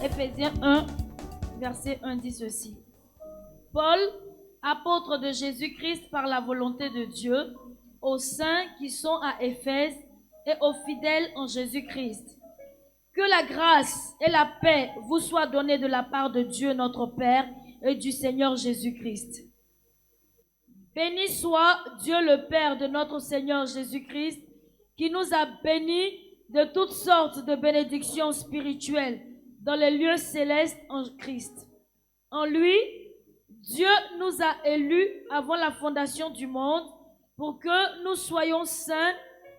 Éphésiens 1, verset 1 dit ceci. Paul, apôtre de Jésus-Christ par la volonté de Dieu, aux saints qui sont à Éphèse et aux fidèles en Jésus-Christ. Que la grâce et la paix vous soient données de la part de Dieu notre Père et du Seigneur Jésus-Christ. Béni soit Dieu le Père de notre Seigneur Jésus-Christ, qui nous a bénis de toutes sortes de bénédictions spirituelles dans les lieux célestes en Christ. En lui, Dieu nous a élus avant la fondation du monde pour que nous soyons saints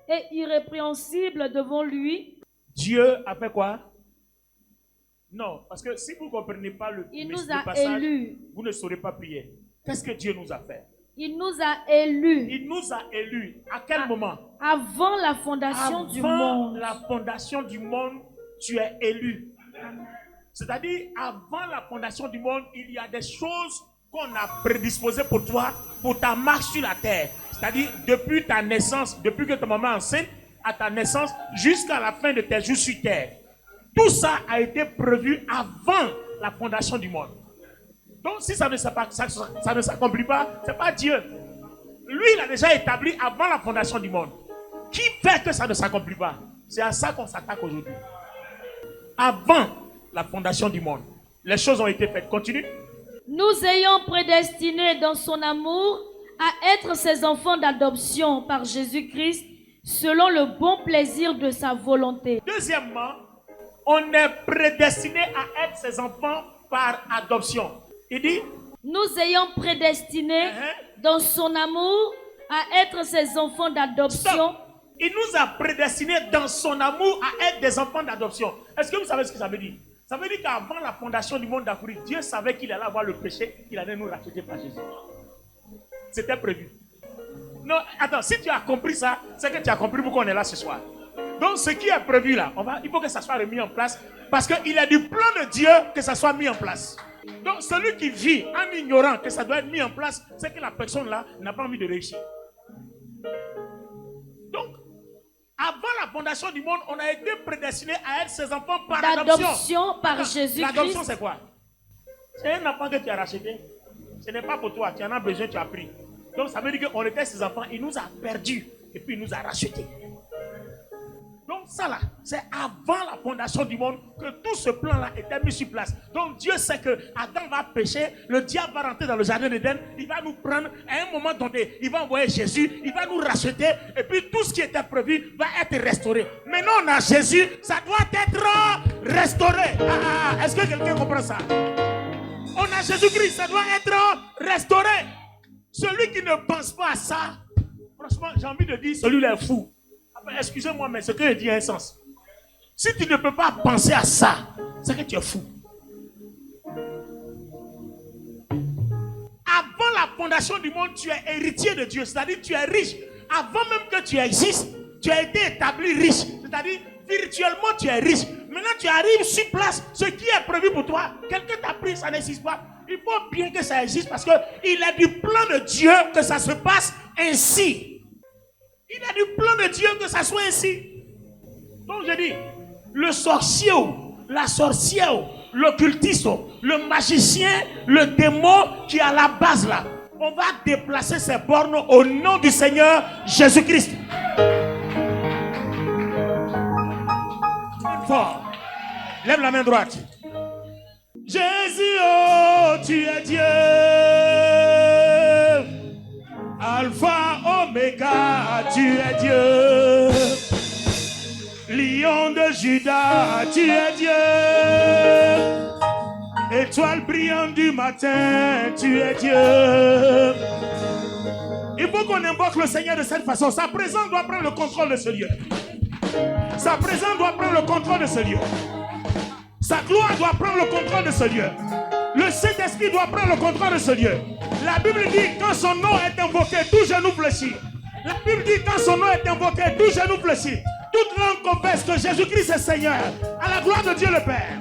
et irrépréhensibles devant lui. Dieu a fait quoi? Non, parce que si vous ne comprenez pas le passage, vous ne saurez pas prier. Qu'est-ce que Dieu nous a fait? Il nous a élus. Il nous a élus. À quel moment? Avant la fondation du monde. Avant la fondation du monde, tu es élu. C'est-à-dire, avant la fondation du monde, il y a des choses qu'on a prédisposées pour toi, pour ta marche sur la terre. C'est-à-dire, depuis ta naissance, depuis que ta maman est enceinte, à ta naissance, jusqu'à la fin de tes jours sur terre. Tout ça a été prévu avant la fondation du monde. Donc, si ça ne s'accomplit pas, ce n'est pas Dieu. Lui, il a déjà établi avant la fondation du monde. Qui fait que ça ne s'accomplit pas? C'est à ça qu'on s'attaque aujourd'hui. Avant la fondation du monde, les choses ont été faites. Continue. Nous ayons prédestinés dans son amour à être ses enfants d'adoption par Jésus-Christ, selon le bon plaisir de sa volonté. Deuxièmement, on est prédestiné à être ses enfants par adoption. Il dit, nous ayons prédestinés dans son amour à être ses enfants d'adoption. Stop. Il nous a prédestinés dans son amour à être des enfants d'adoption. Est-ce que vous savez ce que ça veut dire? Ça veut dire qu'avant la fondation du monde d'Afrique, Dieu savait qu'il allait avoir le péché, qu'il allait nous racheter par Jésus. C'était prévu. Non, attends, si tu as compris ça, c'est que tu as compris pourquoi on est là ce soir. Donc ce qui est prévu là, il faut que ça soit remis en place, parce qu'il est du plan de Dieu que ça soit mis en place. Donc celui qui vit en ignorant que ça doit être mis en place, c'est que la personne là n'a pas envie de réussir. Donc, avant la fondation du monde, on a été prédestiné à être ses enfants par adoption. L'adoption par Jésus-Christ. L'adoption c'est quoi? C'est un enfant que tu as racheté. Ce n'est pas pour toi, tu en as besoin, tu as pris. Donc ça veut dire qu'on était ses enfants, il nous a perdus et puis il nous a rachetés. Donc ça là, c'est avant la fondation du monde que tout ce plan là était mis sur place. Donc Dieu sait que Adam va pécher, le diable va rentrer dans le jardin d'Éden, il va nous prendre à un moment donné, il va envoyer Jésus, il va nous racheter et puis tout ce qui était prévu va être restauré. Maintenant on a Jésus, ça doit être restauré. Est-ce que quelqu'un comprend ça? On a Jésus-Christ, ça doit être restauré. Celui qui ne pense pas à ça, franchement, j'ai envie de dire, celui-là est fou. Excusez-moi, mais ce que je dis a un sens. Si tu ne peux pas penser à ça, c'est que tu es fou. Avant la fondation du monde, tu es héritier de Dieu, c'est-à-dire tu es riche. Avant même que tu existes, tu as été établi riche. C'est-à-dire, virtuellement, tu es riche. Maintenant, tu arrives sur place, ce qui est prévu pour toi, quelqu'un t'a pris, ça n'existe pas. Il faut bien que ça existe parce qu'il est du plan de Dieu que ça se passe ainsi. Il est du plan de Dieu que ça soit ainsi. Donc je dis, le sorcier, la sorcière, l'occultiste, le magicien, le démon qui est à la base là, on va déplacer ces bornes au nom du Seigneur Jésus-Christ. Fort. Lève la main droite. Jésus, oh, tu es Dieu. Alpha, Oméga, tu es Dieu. Lion de Juda, tu es Dieu. Étoile brillante du matin, tu es Dieu. Il faut qu'on invoque le Seigneur de cette façon. Sa présence doit prendre le contrôle de ce lieu. Sa présence doit prendre le contrôle de ce lieu. Sa gloire doit prendre le contrôle de ce lieu. Le Saint-Esprit doit prendre le contrôle de ce lieu. La Bible dit quand son nom est invoqué, tout genou fléchit. La Bible dit quand son nom est invoqué, tout genou fléchit. Toute langue confesse que Jésus-Christ est Seigneur. À la gloire de Dieu le Père.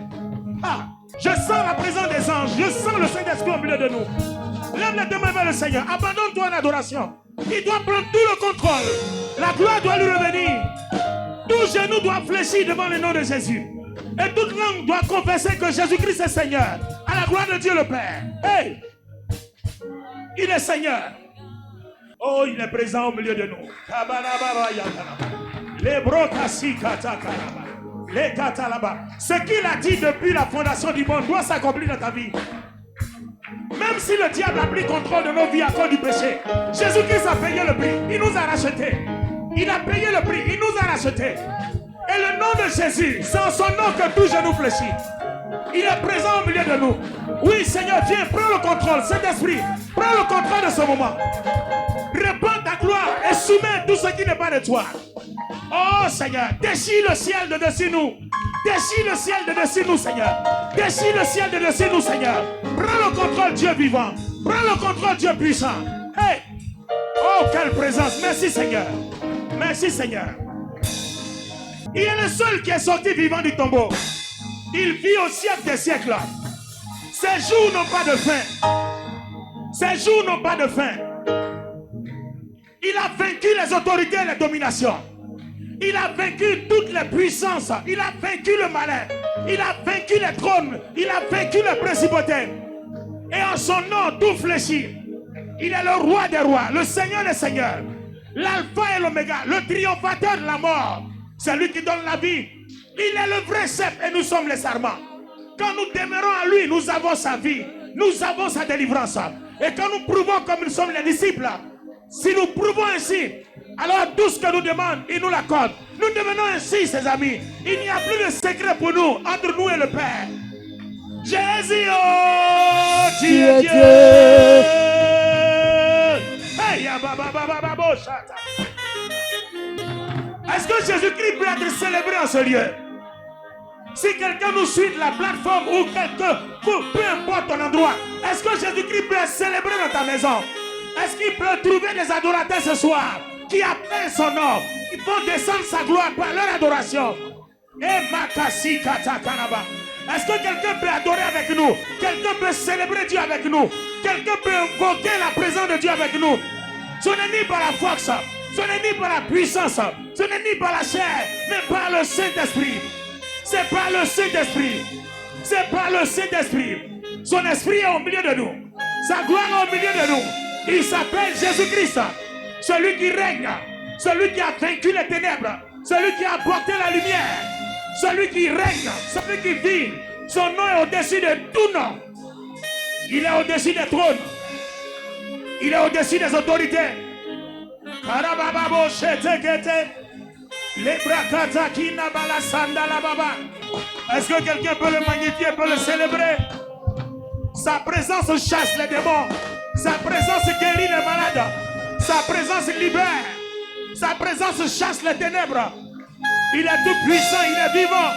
Je sens la présence des anges. Je sens le Saint-Esprit au milieu de nous. Lève les deux mains vers le Seigneur. Abandonne-toi en adoration. Il doit prendre tout le contrôle. La gloire doit lui revenir. Tout genou doit fléchir devant le nom de Jésus. Et toute langue doit confesser que Jésus-Christ est Seigneur. À la gloire de Dieu le Père. Hey! Il est Seigneur. Oh, il est présent au milieu de nous. Ce qu'il a dit depuis la fondation du monde doit s'accomplir dans ta vie. Même si le diable a pris contrôle de nos vies à cause du péché, Jésus-Christ a payé le prix. Il nous a rachetés. Il a payé le prix. Il nous a rachetés. Et le nom de Jésus, c'est en son nom que tout genou fléchit. Il est présent au milieu de nous. Oui, Seigneur, viens, prends le contrôle. Saint-Esprit, prends le contrôle de ce moment. Répands ta gloire et soumets tout ce qui n'est pas de toi. Oh Seigneur, déchire le ciel de dessus nous. Déchire le ciel de dessus nous, Seigneur. Déchire le ciel de dessus nous, Seigneur. Prends le contrôle, Dieu vivant. Prends le contrôle, Dieu puissant. Hey! Oh, quelle présence. Merci, Seigneur. Merci, Seigneur. Il est le seul qui est sorti vivant du tombeau. Il vit au siècle des siècles. Ses jours n'ont pas de fin. Ses jours n'ont pas de fin. Il a vaincu les autorités et les dominations. Il a vaincu toutes les puissances. Il a vaincu le malin. Il a vaincu les trônes. Il a vaincu les principautés. Et en son nom, tout fléchit. Il est le roi des rois, le Seigneur des seigneurs, l'alpha et l'oméga, le triomphateur de la mort. C'est lui qui donne la vie. Il est le vrai chef et nous sommes les serments. Quand nous demeurons à lui, nous avons sa vie. Nous avons sa délivrance. Et quand nous prouvons comme nous sommes les disciples, si nous prouvons ainsi, alors tout ce que nous demande, il nous l'accorde. Nous devenons ainsi, ses amis. Il n'y a plus de secret pour nous, entre nous et le Père. Jésus, oh, tu es Dieu. Hey, est-ce que Jésus-Christ peut être célébré en ce lieu? Si quelqu'un nous suit de la plateforme ou quelqu'un, peu importe ton endroit, est-ce que Jésus-Christ peut être célébré dans ta maison? Est-ce qu'il peut trouver des adorateurs ce soir qui appellent son nom, qui vont descendre sa gloire par leur adoration? Est-ce que quelqu'un peut adorer avec nous? Quelqu'un peut célébrer Dieu avec nous? Quelqu'un peut invoquer la présence de Dieu avec nous? Ce n'est ni par la force, ce n'est ni par la puissance, ce n'est ni par la chair, mais par le Saint-Esprit. C'est par le Saint-Esprit. C'est par le Saint-Esprit. Son esprit est au milieu de nous. Sa gloire est au milieu de nous. Il s'appelle Jésus-Christ. Celui qui règne. Celui qui a vaincu les ténèbres. Celui qui a apporté la lumière. Celui qui règne. Celui qui vit. Son nom est au-dessus de tout nom. Il est au-dessus des trônes. Il est au-dessus des autorités. Est-ce que quelqu'un peut le magnifier, peut le célébrer? Sa présence chasse les démons. Sa présence guérit les malades. Sa présence libère. Sa présence chasse les ténèbres. Il est tout puissant, il est vivant.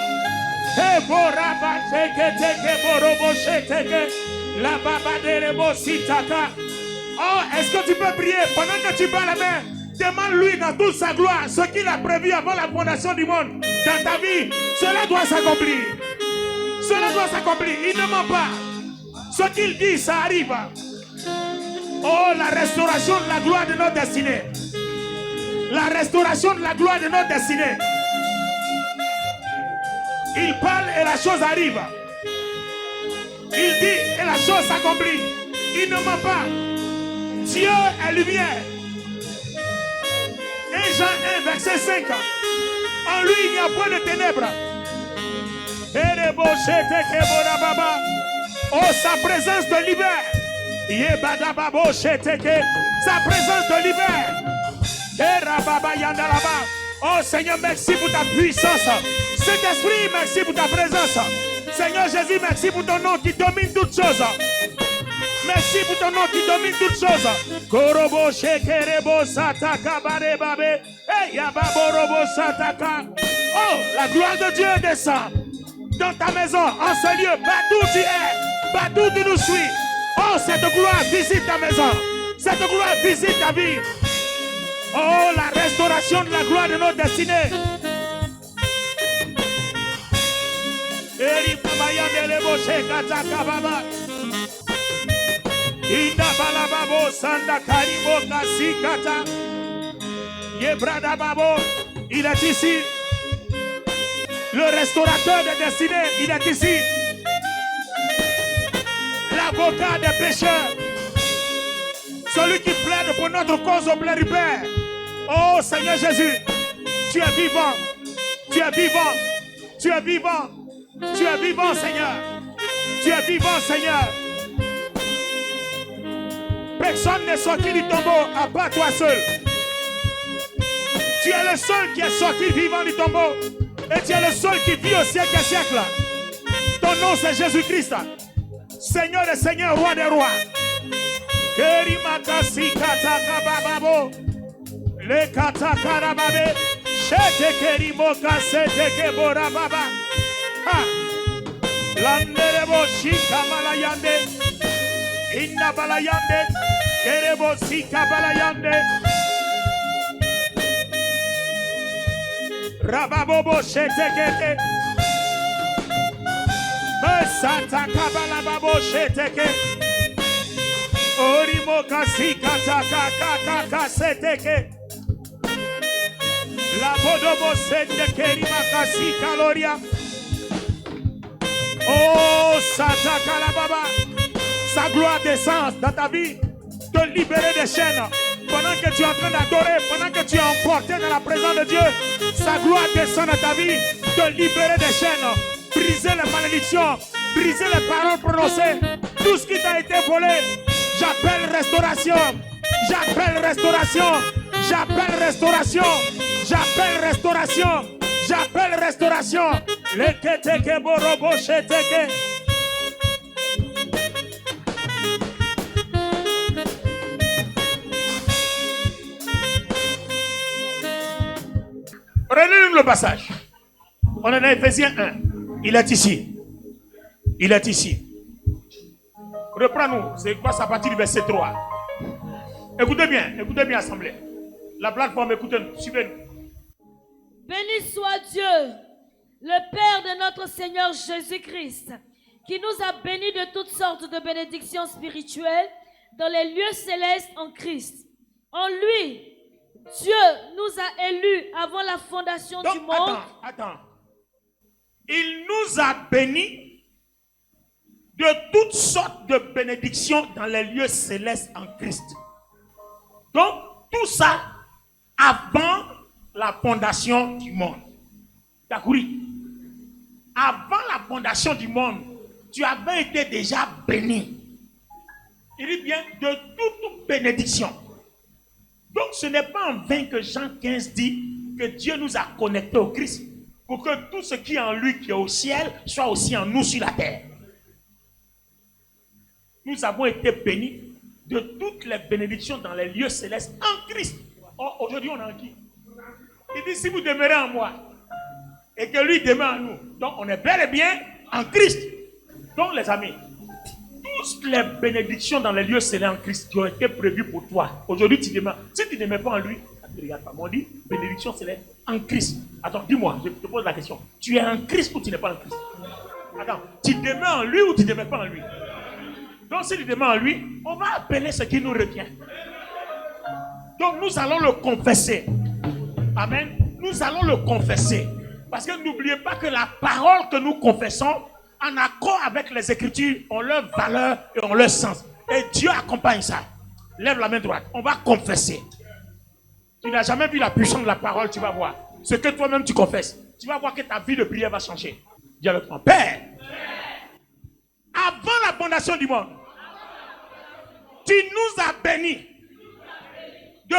Oh, est-ce que tu peux prier pendant que tu bats la main? Demande-lui dans toute sa gloire ce qu'il a prévu avant la fondation du monde. Dans ta vie, cela doit s'accomplir. Cela doit s'accomplir. Il ne ment pas. Ce qu'il dit, ça arrive. Oh, la restauration de la gloire de notre destinée. La restauration de la gloire de notre destinée. Il parle et la chose arrive. Il dit et la chose s'accomplit. Il ne ment pas. Dieu est lumière. 1 Jean 1, verset 5. En lui, il n'y a point de ténèbres. Oh, sa présence te libère. Sa présence te libère. Oh Seigneur, merci pour ta puissance. Saint-Esprit, merci pour ta présence. Seigneur Jésus, merci pour ton nom qui domine toutes choses. Merci pour ton nom qui domine toutes choses. Korobo shekerebo sataka barebabe. Hey, yababorobo sataka. Oh, la gloire de Dieu descend dans ta maison, en ce lieu, partout où tu es, partout où tu nous suis. Oh, cette gloire visite ta maison. Cette gloire visite ta vie. Oh, la restauration de la gloire de notre destinée. Eri babayandele shekataka baba. Inda balababo sanda karibo kasikata. Yebrada babo, il est ici. Le restaurateur des destinées, il est ici. L'avocat des pécheurs. Celui qui plaide pour notre cause auprès du Père. Oh Seigneur Jésus, tu es vivant. Tu es vivant. Tu es vivant. Tu es vivant, Seigneur. Tu es vivant, Seigneur. Personne n'est sorti du tombeau à part toi seul. Tu es le seul qui est sorti vivant du tombeau. Et tu es le seul qui vit au siècle des siècles. Ton nom c'est Jésus-Christ. Seigneur des seigneurs, roi des rois. Kerimakasi katakabababo. Le katakarababe. Shete kerimoka sete kebora baba. Ha. Landerebo shika malayande. Inna balayande. Kerebo sika balayande. Rababobo shete kete. Mesata kabala babo shete kete. Orimoka sika taka sete kete. La bodobo sende kerimaka sika loria. Oh, Sata Kalababa, sa gloire descend dans ta vie, te libérer des chaînes. Pendant que tu es en train d'adorer, pendant que tu es emporté dans la présence de Dieu, sa gloire descend dans ta vie, te libérer des chaînes, briser les malédictions, briser les paroles prononcées, tout ce qui t'a été volé. J'appelle restauration, j'appelle restauration, j'appelle restauration, j'appelle restauration. J'appelle restauration. Le keteke borobo sheteke. Prenez-nous le passage. On est dans Ephésiens 1. Il est ici. Il est ici. Reprends-nous. C'est quoi ça à partir du verset 3. Écoutez bien, assemblée. La plateforme, écoutez-nous, suivez-nous. Béni soit Dieu, le Père de notre Seigneur Jésus-Christ, qui nous a bénis de toutes sortes de bénédictions spirituelles dans les lieux célestes en Christ. En lui, Dieu nous a élus avant la fondation du monde. Attends. Il nous a bénis de toutes sortes de bénédictions dans les lieux célestes en Christ. Donc, tout ça avant la fondation du monde. Dakouri. Avant la fondation du monde, tu avais été déjà béni. Il dit bien de toute bénédiction. Donc ce n'est pas en vain que Jean 15 dit que Dieu nous a connectés au Christ pour que tout ce qui est en lui, qui est au ciel, soit aussi en nous sur la terre. Nous avons été bénis de toutes les bénédictions dans les lieux célestes en Christ. Or, aujourd'hui, on est en qui? Il dit, si vous demeurez en moi et que lui demeure en nous, donc on est bel et bien en Christ. Donc les amis, toutes les bénédictions dans les lieux célestes en Christ qui ont été prévues pour toi, aujourd'hui tu demeures. Si tu ne demeures pas en lui, ne regarde pas. On dit bénédiction céleste en Christ. Attends, dis-moi, je te pose la question. Tu es en Christ ou tu n'es pas en Christ? Attends, tu demeures en lui ou tu ne demeures pas en lui? Donc si tu demeures en lui, on va appeler ce qui nous retient. Donc nous allons le confesser. Amen. Nous allons le confesser. Parce que n'oubliez pas que la parole que nous confessons, en accord avec les Écritures, ont leur valeur et ont leur sens. Et Dieu accompagne ça. Lève la main droite. On va confesser. Tu n'as jamais vu la puissance de la parole, tu vas voir. Ce que toi-même tu confesses, tu vas voir que ta vie de prière va changer. Dis avec moi, Père, avant la fondation du monde, tu nous as bénis de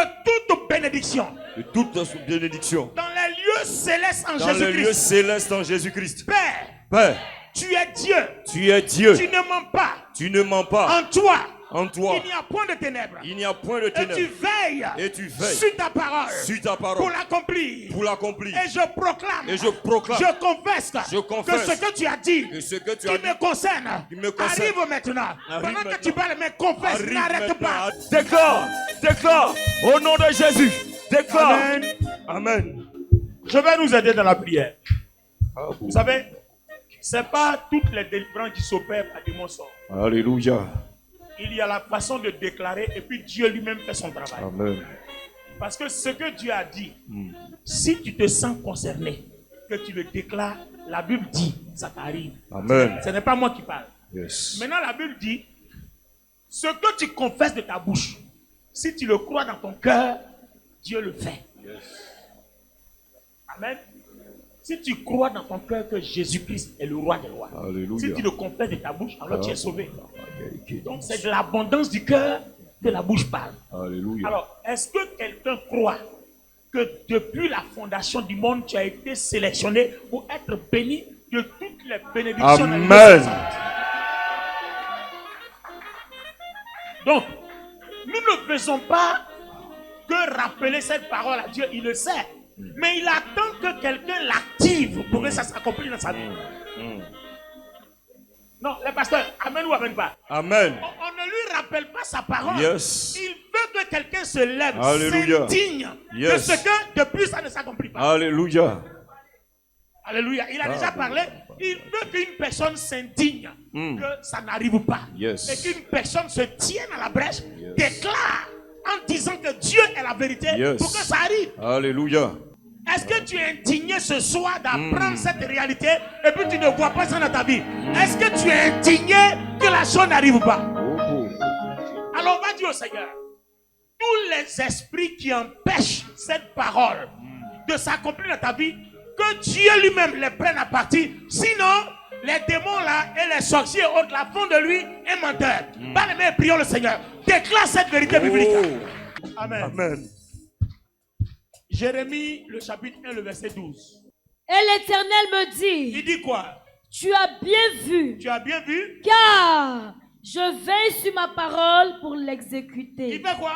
toute bénédiction. De toute bénédiction. Dans les lieux célestes en Dans Jésus-Christ. les lieux célestes en Jésus-Christ. Père, Père, tu es Dieu. tu es Dieu. Tu ne mens pas. Tu ne mens pas. En toi, En toi, il n'y a point de ténèbres. il n'y a point de Et ténèbres. tu veilles, Et tu veilles sur ta parole, sur ta parole pour l'accomplir. pour l'accomplir. Et je proclame, Et je proclame, je confesse, je confesse que ce que tu as dit, que ce que tu qui as dit me concerne, arrive maintenant. Arrive Pendant que maintenant. tu parles, mais confesse, arrive n'arrête maintenant. pas. Déclare, au nom de Jésus, déclare. Amen. Amen. Je vais nous aider dans la prière. Vous savez, ce n'est pas toutes les délivrances qui s'opèrent par des mensonges. Alléluia. Il y a la façon de déclarer et puis Dieu lui-même fait son travail. Amen. Parce que ce que Dieu a dit, si tu te sens concerné, que tu le déclares, la Bible dit, ça t'arrive. Amen. Ce n'est pas moi qui parle. Yes. Maintenant, la Bible dit, ce que tu confesses de ta bouche, si tu le crois dans ton cœur, Dieu le fait. Yes. Amen. Si tu crois dans ton cœur que Jésus-Christ est le roi des rois, Alléluia. si tu le confesses de ta bouche, alors tu es sauvé. Okay. Donc c'est de l'abondance du cœur que la bouche parle. Alléluia. Alors, est-ce que quelqu'un croit que depuis la fondation du monde, tu as été sélectionné pour être béni de toutes les bénédictions? Amen. Donc, nous ne faisons pas que rappeler cette parole à Dieu, il le sait. Mais il attend que quelqu'un l'active pour que ça s'accomplisse dans sa vie. Non, le pasteur, amène ou amène pas. Amen. On ne lui rappelle pas sa parole. Yes. Il veut que quelqu'un se lève, Alléluia. s'indigne de ce que depuis ça ne s'accomplit pas. Alléluia. Alléluia. Il a déjà parlé. Il veut qu'une personne s'indigne que ça n'arrive pas. Yes. Et qu'une personne se tienne à la brèche, déclare en disant que Dieu est la vérité pour que ça arrive. Alléluia. Est-ce que tu es indigné ce soir d'apprendre cette réalité et puis tu ne vois pas ça dans ta vie? Est-ce que tu es indigné que la chose n'arrive pas? Alors on va dire au Seigneur, tous les esprits qui empêchent cette parole de s'accomplir dans ta vie, que Dieu lui-même les prenne à partie. Sinon, les démons là et les sorciers et autres là font de lui un menteur. Par les mains, prions le Seigneur. Déclare cette vérité biblique. Amen. Amen. Jérémie, le chapitre 1, le verset 12. Et l'Éternel me dit, Il dit quoi? tu as bien vu, Tu as bien vu? car je veille sur ma parole pour l'exécuter. Il fait quoi?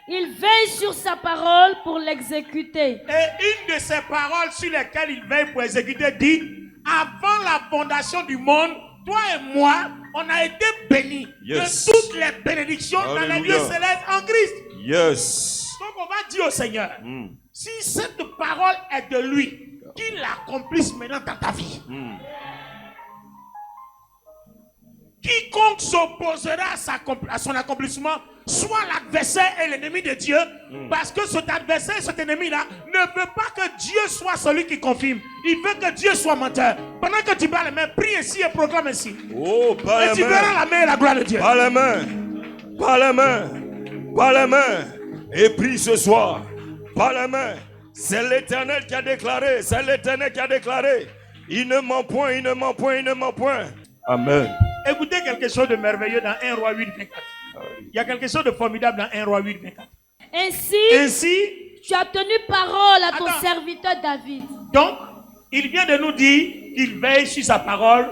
Il veille sur sa parole pour l'exécuter. Et une de ces paroles sur lesquelles il veille pour exécuter dit, avant la fondation du monde, toi et moi, on a été bénis Yes. de toutes les bénédictions dans les Alléluia. lieux célestes en Christ. Yes. Donc on va dire au Seigneur, si cette parole est de lui, qu'il l'accomplisse maintenant dans ta vie. Quiconque s'opposera à son accomplissement, soit l'adversaire et l'ennemi de Dieu, parce que cet adversaire et cet ennemi-là ne veut pas que Dieu soit celui qui confirme. Il veut que Dieu soit menteur. Pendant que tu bats les mains, prie ainsi et proclame ainsi. Oh, par Et les tu verras mains. la main et la gloire de Dieu. Par les mains. Par les mains. Par les mains. Et prie ce soir. Par les mains. C'est l'Éternel qui a déclaré. C'est l'Éternel qui a déclaré. Il ne ment point, il ne ment point, il ne ment point. Amen. Écoutez quelque chose de merveilleux dans 1 Roi 8, 24. Il y a quelque chose de formidable dans 1 Roi 8, 24. Ainsi, tu as tenu parole à ton Attends. serviteur David. Donc, il vient de nous dire qu'il veille sur sa parole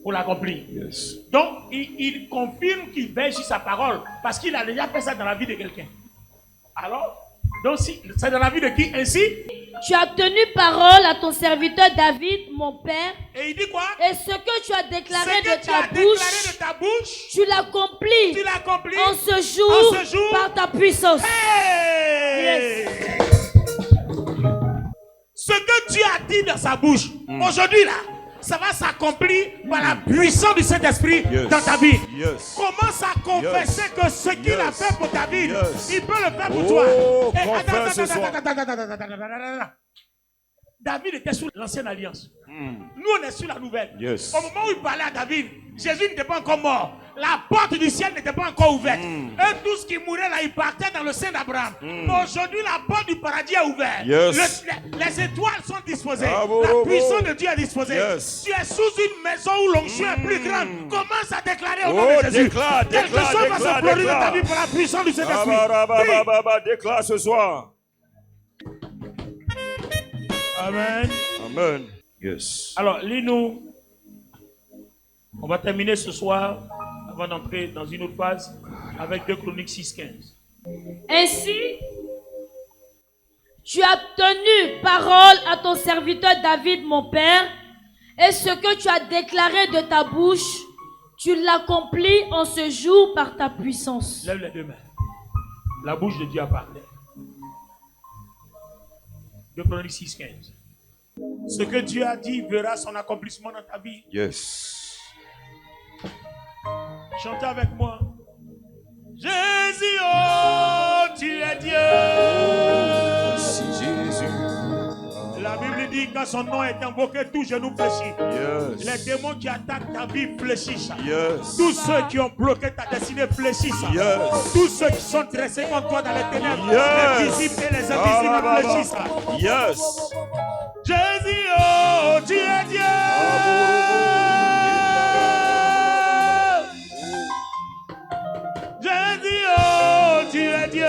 pour l'accomplir. Yes. Donc, il confirme qu'il veille sur sa parole parce qu'il a déjà fait ça dans la vie de quelqu'un. Alors, donc, c'est dans la vie de qui? Ainsi, Tu as tenu parole à ton serviteur David, mon père, et il dit quoi? et ce que tu as déclaré Ce que de tu as ta déclaré bouche, de ta bouche, tu l'accomplis tu l'accomplis en ce jour en ce jour. par ta puissance. Hey! Ce que Dieu a dit dans sa bouche, aujourd'hui là, ça va s'accomplir par la puissance du Saint-Esprit dans ta vie. Yes. Commence à confesser que ce qu'il a fait pour ta vie, il peut le faire pour Oh, toi. Et confesse ce soir. attends. David était sous l'ancienne alliance. Nous, on est sur la nouvelle. Yes. Au moment où il parlait à David, Jésus n'était pas encore mort. La porte du ciel n'était pas encore ouverte. Et tout ce qui mourait là, il partait dans le sein d'Abraham. Aujourd'hui, la porte du paradis est ouverte. Yes. Les étoiles sont disposées. Bravo, La bravo. puissance de Dieu est disposée. Yes. Tu es sous une maison où l'onction est plus grande. Commence à déclarer au nom Oh, de Jésus. déclare, Quelque déclare, chose va déclare, se produire dans ta déclare. vie par la puissance du Saint-Esprit. Prie. Déclare ce soir. Amen. Amen. Yes. Alors, lis-nous. On va terminer ce soir, avant d'entrer dans une autre phase, avec 2 Chroniques 6:15. Ainsi, tu as tenu parole à ton serviteur David, mon père, et ce que tu as déclaré de ta bouche, tu l'accomplis en ce jour par ta puissance. Lève les deux mains. La bouche de Dieu a parlé. 2 Chroniques 6:15. Ce que Dieu a dit verra son accomplissement dans ta vie. Yes. Chantez avec moi. Jésus, oh, tu es Dieu. Si Jésus. La Bible dit, quand son nom est invoqué, tout genou fléchit. Yes. Les démons qui attaquent ta vie fléchissent. Yes. Tous ceux qui ont bloqué ta destinée fléchissent. Yes. Tous ceux qui sont dressés contre toi dans les ténèbres, Yes. les visibles et les invisibles fléchissent. Yes. Jésus, oh, tu es Dieu. Jésus, oh, tu es Dieu.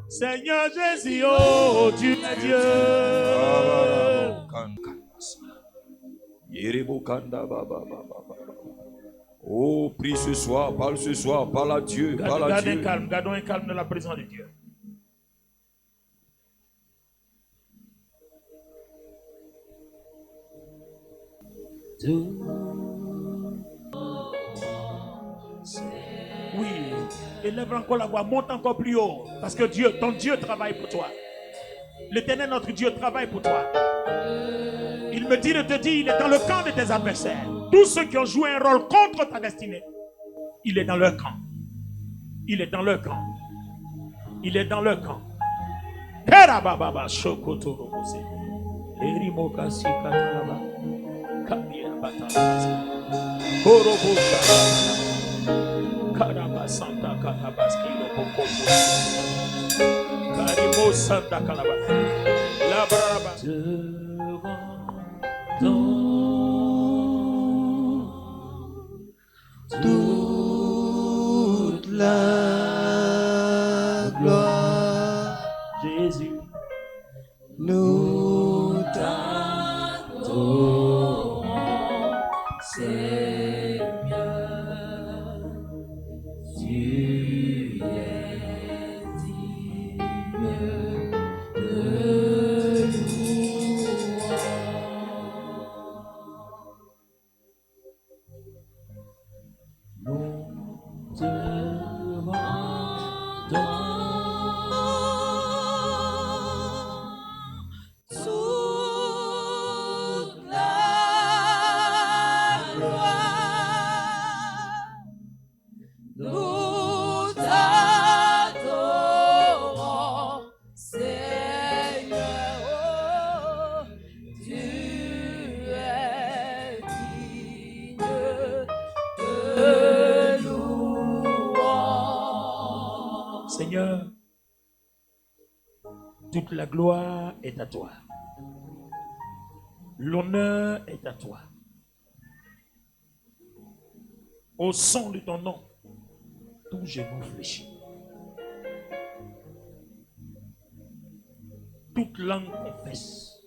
Seigneur Jésus, oh, tu es Dieu. Oh, prie ce soir, parle à Dieu, parle à Dieu. Gardons un calme dans la présence de Dieu. Oui, élève encore la voix, monte encore plus haut. Parce que Dieu, ton Dieu travaille pour toi. L'Éternel, notre Dieu, travaille pour toi. Il me dit de te dire, il est dans le camp de tes adversaires. Tous ceux qui ont joué un rôle contre ta destinée, il est dans leur camp. Il est dans leur camp. Il est dans leur camp. Toute la gloire, Jésus, nous t'adorons, Seigneur. Tu es digne de Seigneur, toute la gloire est à toi. L'honneur est à toi. Au son de ton nom, tout genou fléchit. Toute langue confesse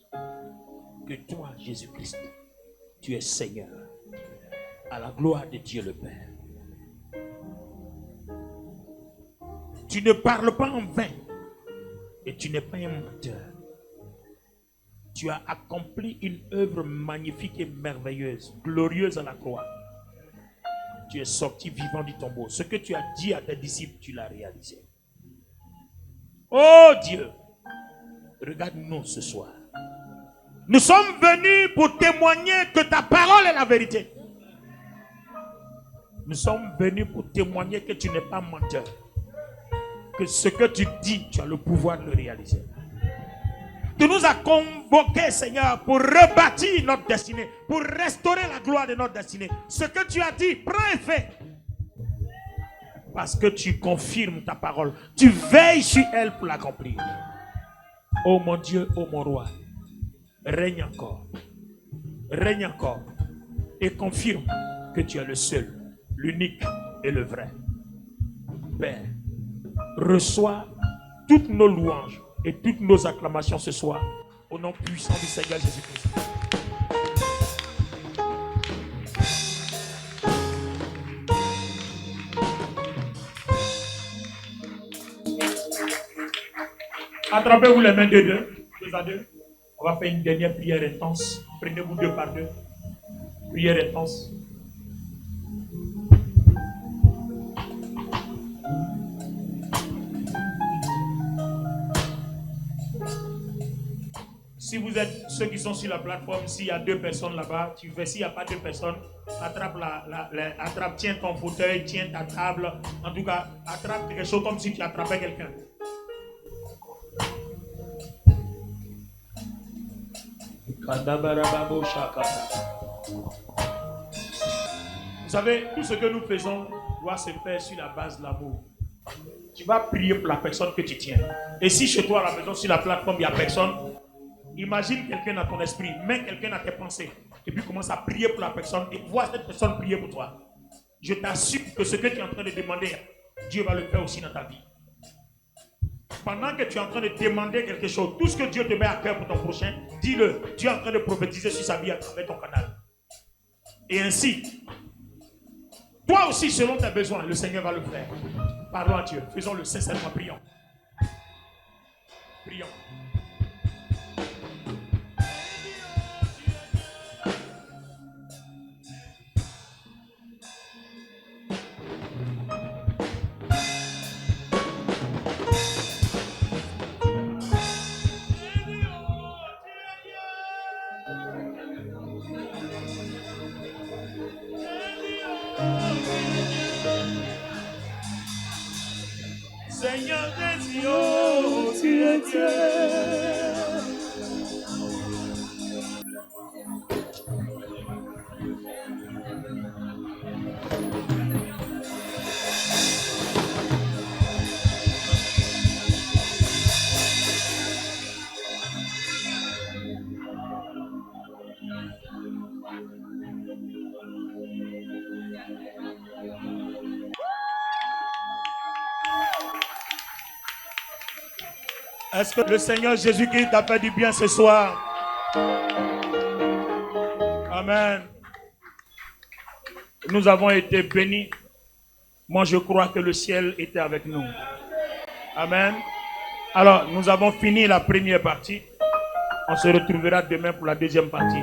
que toi, Jésus-Christ, tu es Seigneur, à la gloire de Dieu le Père. Tu ne parles pas en vain et tu n'es pas un menteur. Tu as accompli une œuvre magnifique et merveilleuse, glorieuse à la croix. Tu es sorti vivant du tombeau. Ce que tu as dit à tes disciples, tu l'as réalisé. Oh Dieu, regarde-nous ce soir. Nous sommes venus pour témoigner que ta parole est la vérité. Nous sommes venus pour témoigner que tu n'es pas menteur. Que ce que tu dis, tu as le pouvoir de le réaliser. Tu nous as convoqués, Seigneur, pour rebâtir notre destinée, pour restaurer la gloire de notre destinée. Ce que tu as dit, prends et fais. Parce que tu confirmes ta parole. Tu veilles sur elle pour l'accomplir. Oh mon Dieu, oh mon roi, règne encore. Règne encore. Et confirme que tu es le seul, l'unique et le vrai. Père, reçois toutes nos louanges et toutes nos acclamations ce soir au nom puissant du Seigneur Jésus-Christ. Attrapez-vous les mains de deux à deux. On va faire une dernière prière intense. Prenez-vous deux par deux. Prière intense. Si vous êtes ceux qui sont sur la plateforme, s'il y a deux personnes là-bas, tu fais. S'il n'y a pas deux personnes, attrape tiens ton fauteuil, tiens ta table. En tout cas, attrape quelque chose comme si tu attrapais quelqu'un. Vous savez, tout ce que nous faisons doit se faire sur la base de l'amour. Tu vas prier pour la personne que tu tiens. Et si chez toi à la maison, sur la plateforme, il n'y a personne, imagine quelqu'un dans ton esprit, mets quelqu'un dans tes pensées, et puis commence à prier pour la personne et vois cette personne prier pour toi. Je t'assure que ce que tu es en train de demander, Dieu va le faire aussi dans ta vie. Pendant que tu es en train de demander quelque chose, tout ce que Dieu te met à cœur pour ton prochain, dis-le. Tu es en train de prophétiser sur sa vie à travers ton canal. Et ainsi, toi aussi, selon tes besoins, le Seigneur va le faire. Parlons à Dieu. Faisons-le sincèrement. Prions. Prions. Seigneur Jésus, oh, tu es Dieu. Est-ce que le Seigneur Jésus-Christ t'a fait du bien ce soir? Amen. Nous avons été bénis. Moi, je crois que le ciel était avec nous. Amen. Alors, nous avons fini la première partie. On se retrouvera demain pour la deuxième partie.